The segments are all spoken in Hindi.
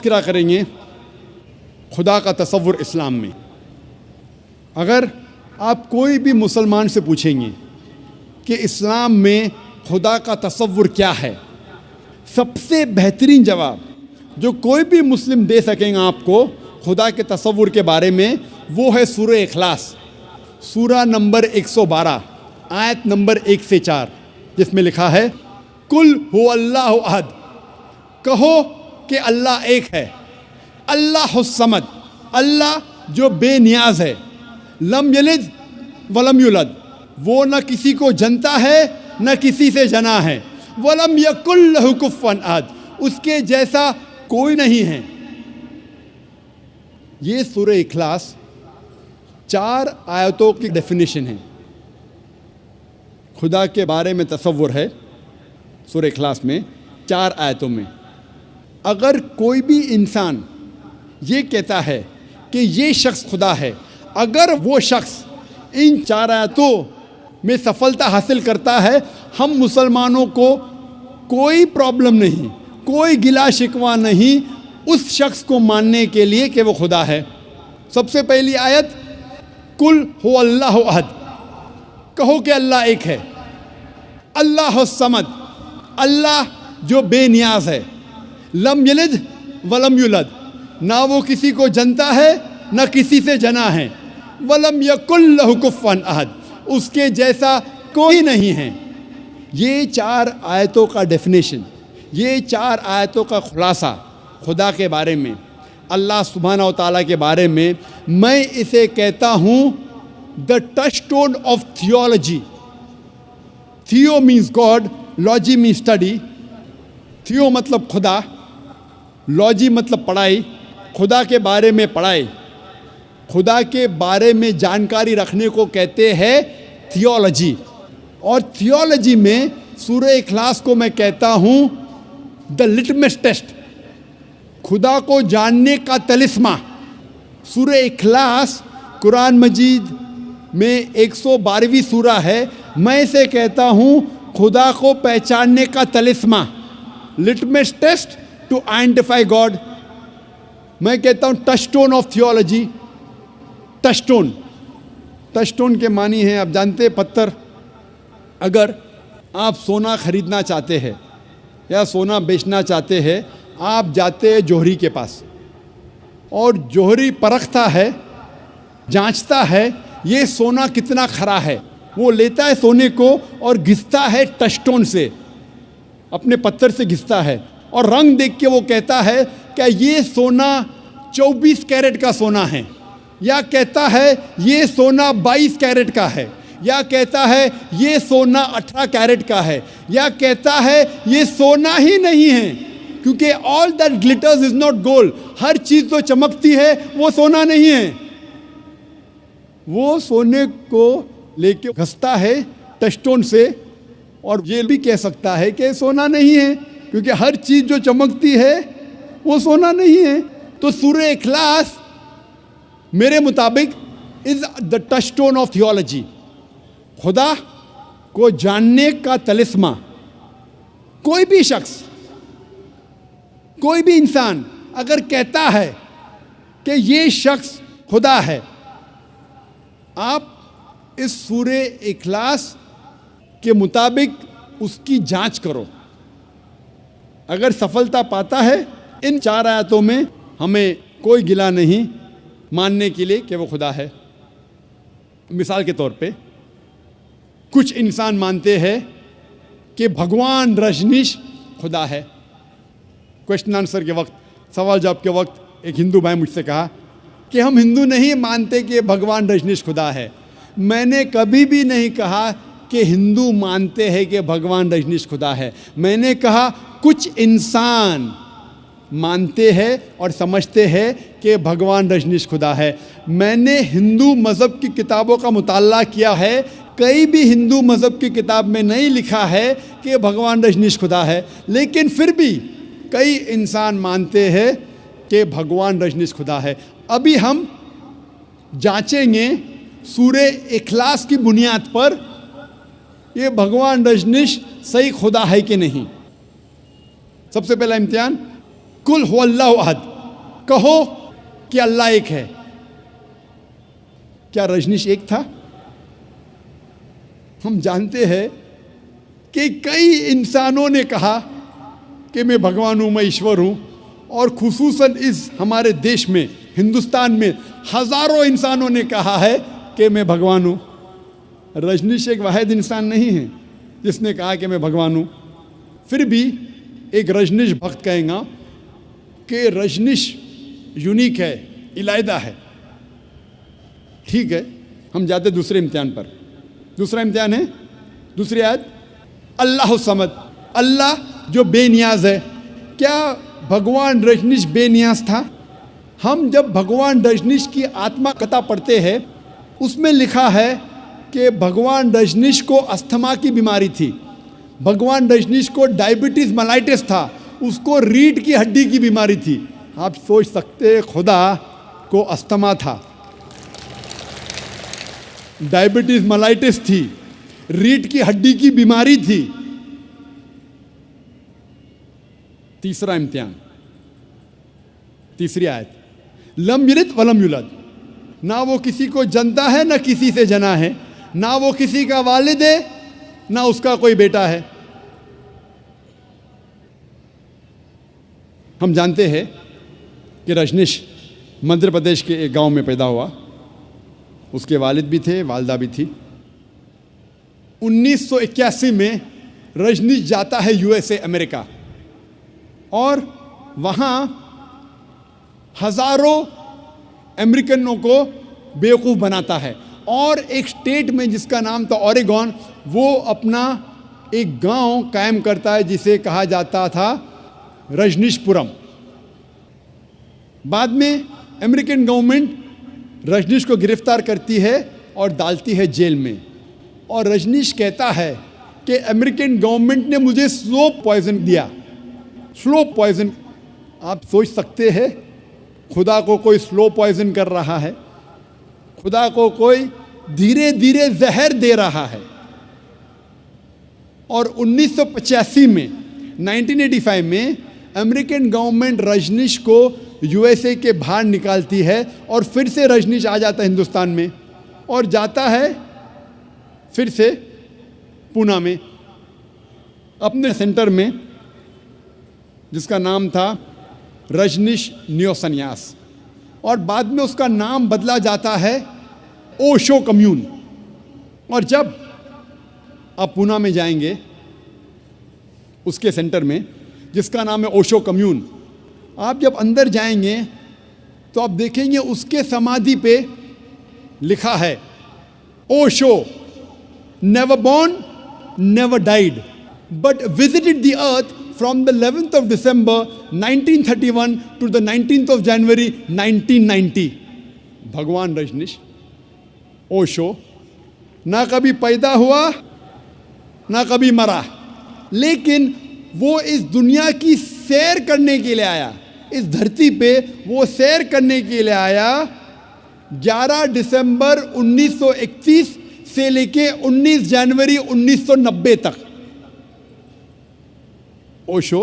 तज़किरा करेंगे खुदा का तसव्वुर इस्लाम में। अगर आप कोई भी मुसलमान से पूछेंगे कि इस्लाम में खुदा का तसव्वुर क्या है, सबसे बेहतरीन जवाब जो कोई भी मुस्लिम दे सकेंगे आपको खुदा के तसव्वुर के बारे में, वो है सूरह इखलास, सूरा नंबर 112 आयत नंबर 1 से 4, जिसमें लिखा है कुल हुवल्लाहु अहद, कहो कि अल्लाह एक है, अल्लाहुस समद, अल्लाह जो बेनियाज है, लम यलिद वलम युलद, वो न किसी को जनता है न किसी से जना है, वलम यकुल लहु कुफुवन अहद, उसके जैसा कोई नहीं है। ये सूरह इखलास 4 आयतों की डेफिनेशन है। खुदा के बारे में तसव्वुर है सूरह इखलास में 4 आयतों में। अगर कोई भी इंसान ये कहता है कि ये शख्स खुदा है, अगर वो शख्स इन 4 आयतों में सफलता हासिल करता है, हम मुसलमानों को कोई प्रॉब्लम नहीं, कोई गिला शिकवा नहीं उस शख्स को मानने के लिए कि वो खुदा है। सबसे पहली आयत कुल हुवल्लाहु अहद, कहो कि अल्लाह एक है, अल्लाहुस समद, अल्लाह जो बेनियाज है, लम यलिद वलम युलद, ना वो किसी को जनता है ना किसी से जना है, वलम यकुल लहु कुफुवन अहद, उसके जैसा कोई नहीं है। ये 4 आयतों का डेफिनेशन, ये 4 आयतों का खुलासा खुदा के बारे में, अल्लाह सुब्हानहू व तआला के बारे में, मैं इसे कहता हूँ द टचस्टोन ऑफ थियोलॉजी। थियो means God, logy means study. थियो मतलब खुदा, लॉजी मतलब पढ़ाई, खुदा के बारे में पढ़ाई, खुदा के बारे में जानकारी रखने को कहते हैं थियोलॉजी। और थियोलॉजी में सूरह इखलास को मैं कहता हूँ द लिटमस टेस्ट, खुदा को जानने का तलिस्मा। सूरह इखलास कुरान मजीद में 112वीं सूरा है, मैं इसे कहता हूँ खुदा को पहचानने का तलिस्मा, litmus test to identify God. मैं कहता हूँ touchstone of theology. Touchstone, touchstone के मानी हैं, आप जानते हैं, पत्थर। अगर आप सोना खरीदना चाहते हैं या सोना बेचना चाहते हैं, आप जाते हैं जोहरी के पास और जोहरी परखता है, जांचता है ये सोना कितना खरा है। वो लेता है सोने को और घिसता है टचस्टोन से, अपने पत्थर से घिसता है, और रंग देख के वो कहता है क्या ये सोना 24 कैरेट का सोना है, या कहता है ये सोना 22 कैरेट का है, या कहता है ये सोना 18 कैरेट का है, या कहता है ये सोना ही नहीं है, क्योंकि all that glitters is not gold. हर चीज़ जो चमकती है वो सोना नहीं है। वो सोने को लेके घसता है टचस्टोन से, और ये भी कह सकता है कि सोना नहीं है, क्योंकि हर चीज़ जो चमकती है वो सोना नहीं है। तो सूरह इखलास मेरे मुताबिक is the touchstone of theology, खुदा को जानने का तलिस्मा। कोई भी शख्स, कोई भी इंसान अगर कहता है कि ये शख्स खुदा है, आप इस सूरह इखलास के मुताबिक उसकी जांच करो। अगर सफलता पाता है इन 4 आयतों में, हमें कोई गिला नहीं मानने के लिए कि वो खुदा है। मिसाल के तौर पे कुछ इंसान मानते हैं कि भगवान रजनीश खुदा है। क्वेश्चन आंसर के वक्त, सवाल जवाब के वक्त एक हिंदू भाई मुझसे कहा कि हम हिंदू नहीं मानते कि भगवान रजनीश खुदा है। मैंने कभी भी नहीं कहा कि हिंदू मानते हैं कि भगवान रजनीश खुदा है। मैंने कहा कुछ इंसान मानते हैं और समझते हैं कि भगवान रजनीश खुदा है। मैंने हिंदू मज़हब की किताबों का मुताला किया है, कई भी हिंदू मज़हब की किताब में नहीं लिखा है कि भगवान रजनीश खुदा है, लेकिन फिर भी कई इंसान मानते हैं कि भगवान रजनीश खुदा है। अभी हम जांचेंगे सूरह इखलास की बुनियाद पर ये भगवान रजनीश सही खुदा है कि नहीं। सबसे पहला इम्तिहान कुल हुवल्लाहु अहद, कहो कि अल्लाह एक है। क्या रजनीश एक था? हम जानते हैं कि कई इंसानों ने कहा कि मैं भगवान हूँ, मैं ईश्वर हूँ, और खुसूसन इस हमारे देश में, हिंदुस्तान में हजारों इंसानों ने कहा है कि मैं भगवान हूँ। रजनीश एक वाहिद इंसान नहीं है जिसने कहा कि मैं भगवान हूँ। फिर भी एक रजनीश भक्त कहेगा कि रजनीश यूनिक है, इलायदा है। ठीक है, हम जाते दूसरे इम्तिहान पर। दूसरा इम्तिहान है, दूसरी आयत, अल्लाह समद, अल्लाह जो बेनियाज है। क्या भगवान रजनीश बेनियाज था? हम जब भगवान रजनीश की आत्मा कथा पढ़ते हैं उसमें लिखा है कि भगवान रजनीश को अस्थमा की बीमारी थी, भगवान रजनीश को डायबिटीज मलाइटिस था, उसको रीढ़ की हड्डी की बीमारी थी। आप सोच सकते खुदा को अस्थमा था, डायबिटीज मलाइटिस थी, रीढ़ की हड्डी की बीमारी थी। तीसरा इम्तिहान, तीसरी आयत, लम यलिद वलम यूलद, ना वो किसी को जनता है ना किसी से जना है, ना वो किसी का वालिद है ना उसका कोई बेटा है। हम जानते हैं कि रजनीश मध्य प्रदेश के एक गांव में पैदा हुआ, उसके वालिद भी थे, वालदा भी थी। 1981 में रजनीश जाता है यूएसए, अमेरिका, और वहाँ हजारों अमेरिकनों को बेवकूफ़ बनाता है, और एक स्टेट में जिसका नाम था ओरेगॉन, वो अपना एक गांव कायम करता है जिसे कहा जाता था रजनीशपुरम। बाद में अमेरिकन गवर्नमेंट रजनीश को गिरफ्तार करती है और डालती है जेल में, और रजनीश कहता है कि अमेरिकन गवर्नमेंट ने मुझे स्लो पॉइजन दिया। स्लो पॉइजन, आप सोच सकते हैं खुदा को कोई स्लो पॉइजन कर रहा है, खुदा को कोई धीरे धीरे जहर दे रहा है। और 1985 में, 1985 में अमेरिकन गवर्नमेंट रजनीश को यूएसए के बाहर निकालती है, और फिर से रजनीश आ जाता है हिंदुस्तान में, और जाता है फिर से पूना में अपने सेंटर में जिसका नाम था रजनीश नियो संन्यास, और बाद में उसका नाम बदला जाता है ओशो कम्यून। और जब आप पूना में जाएंगे उसके सेंटर में जिसका नाम है ओशो कम्यून, आप जब अंदर जाएंगे तो आप देखेंगे उसके समाधि पे लिखा है Osho never born never died but visited the earth from the 11th of December 1931 to the 19th of January 1990। भगवान रजनीश ओशो ना कभी पैदा हुआ ना कभी मरा, लेकिन वो इस दुनिया की सैर करने के लिए आया, इस धरती पे वो सैर करने के लिए आया 11 दिसंबर 1931 से लेके 19 जनवरी 1990 तक। ओशो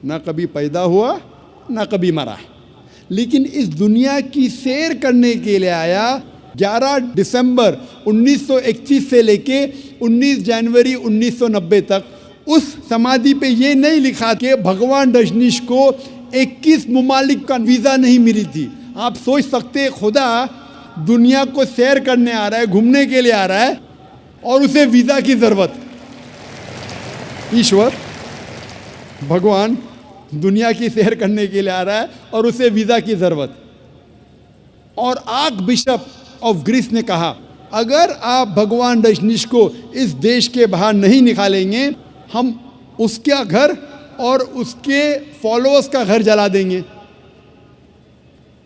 ना कभी पैदा हुआ ना कभी मरा, लेकिन इस दुनिया की सैर करने के लिए आया 11 दिसंबर 1931 से लेके 19 जनवरी 1990 तक। उस समाधि पे ये नहीं लिखा कि भगवान रजनीश को 21 मुमालिक का वीज़ा नहीं मिली थी। आप सोच सकते खुदा दुनिया को सैर करने आ रहा है, घूमने के लिए आ रहा है, और उसे वीज़ा की ज़रूरत। ईश्वर भगवान दुनिया की सैर करने के लिए आ रहा है और उसे वीज़ा की ज़रूरत। और आर्क बिशप ऑफ ग्रीस ने कहा, अगर आप भगवान रजनीश को इस देश के बाहर नहीं निकालेंगे, हम उसका घर और उसके फॉलोअर्स का घर जला देंगे।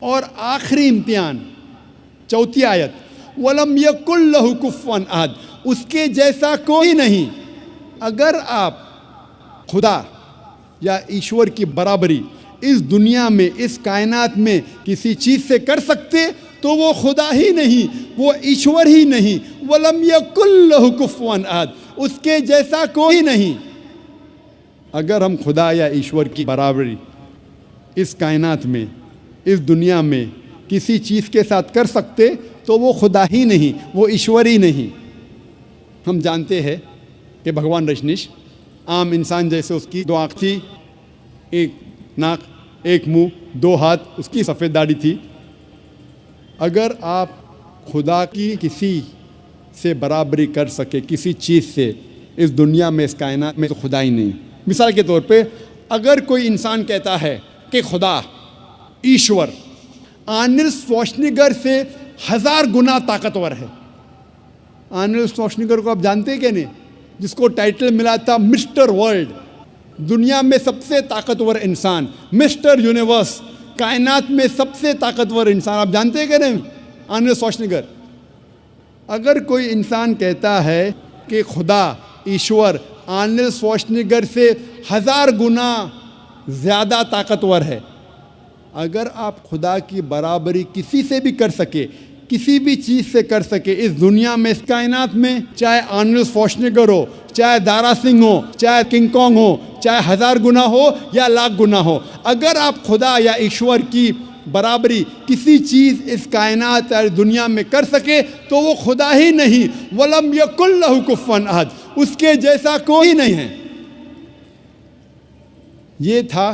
और आखिरी इम्तिहान, चौथी आयत, वलम यकुल लहु कुफुवन अहद, उसके जैसा कोई नहीं। अगर आप खुदा या ईश्वर की बराबरी इस दुनिया में, इस कायनात में किसी चीज़ से कर सकते तो वो खुदा ही नहीं, वो ईश्वर ही नहीं। वलम यकुल लहु कुफुवन अहद, उसके जैसा कोई नहीं। अगर हम खुदा या ईश्वर की बराबरी इस कायनात में, इस दुनिया में किसी चीज़ के साथ कर सकते तो वो खुदा ही नहीं, वो ईश्वर ही नहीं। हम जानते हैं कि भगवान रजनीश आम इंसान जैसे उसकी 2 आँख थी, 1 नाक, 1 मुंह, 2 हाथ, उसकी सफ़ेद दाढ़ी थी। अगर आप खुदा की किसी से बराबरी कर सके किसी चीज़ से इस दुनिया में, इस कायनात में, तो खुदा ही नहीं। मिसाल के तौर पे अगर कोई इंसान कहता है कि खुदा, ईश्वर आर्नल्ड श्वार्ज़नेगर से 1000 गुना ताकतवर है। आर्नल्ड श्वार्ज़नेगर को आप जानते हैं क्या नहीं, जिसको टाइटल मिला था मिस्टर वर्ल्ड, दुनिया में सबसे ताकतवर इंसान, मिस्टर यूनिवर्स, कायनात में सबसे ताकतवर इंसान, आप जानते हैं क्या नहीं आर्नल्ड श्वार्ज़नेगर। अगर कोई इंसान कहता है कि खुदा, ईश्वर आर्नल्ड श्वार्ज़नेगर से 1000 गुना ज़्यादा ताकतवर है, अगर आप खुदा की बराबरी किसी से भी कर सके, किसी भी चीज़ से कर सके इस दुनिया में, इस कायनात में, चाहे आर्नल्ड श्वार्ज़नेगर हो, चाहे दारा सिंह हो, चाहे किंग कॉन्ग हो, चाहे 1000 गुना हो या 1,00,000 गुना हो, अगर आप खुदा या ईश्वर की बराबरी किसी चीज़ इस कायनात या दुनिया में कर सके तो वो खुदा ही नहीं। वलम यकुल लहू कुफ़ुवन अहद, उसके जैसा कोई नहीं है। ये था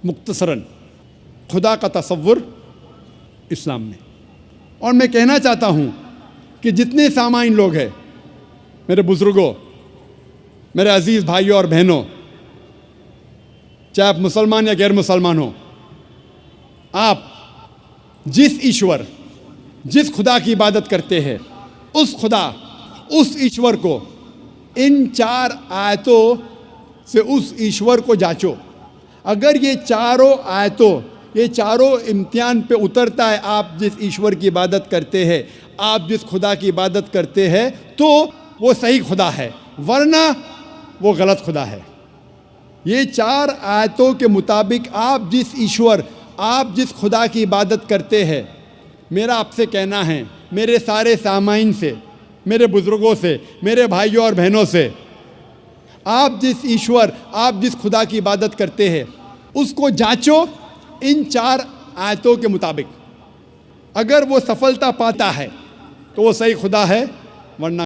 मुख्तसरन खुदा का तसव्वुर इस्लाम में। और मैं कहना चाहता हूँ कि जितने सामाइन लोग हैं, मेरे बुज़ुर्गों, मेरे अजीज़ भाइयों और बहनों, चाहे आप मुसलमान या गैर मुसलमान हो, आप जिस ईश्वर, जिस खुदा की इबादत करते हैं, उस खुदा, उस ईश्वर को इन 4 आयतों से उस ईश्वर को जांचो। अगर ये चारों आयतों, ये चारों इम्तिहान पे उतरता है, आप जिस ईश्वर की इबादत करते हैं, आप जिस खुदा की इबादत करते हैं, तो वो सही खुदा है, वरना वो गलत खुदा है। ये 4 आयतों के मुताबिक आप जिस ईश्वर, आप जिस खुदा की इबादत करते हैं, मेरा आपसे कहना है, मेरे सारे सामाइन से, मेरे बुज़ुर्गों से, मेरे भाइयों और बहनों से, आप जिस ईश्वर, आप जिस खुदा की इबादत करते हैं, उसको जांचो इन 4 आयतों के मुताबिक। अगर वो सफलता पाता है तो वो सही खुदा है, वरना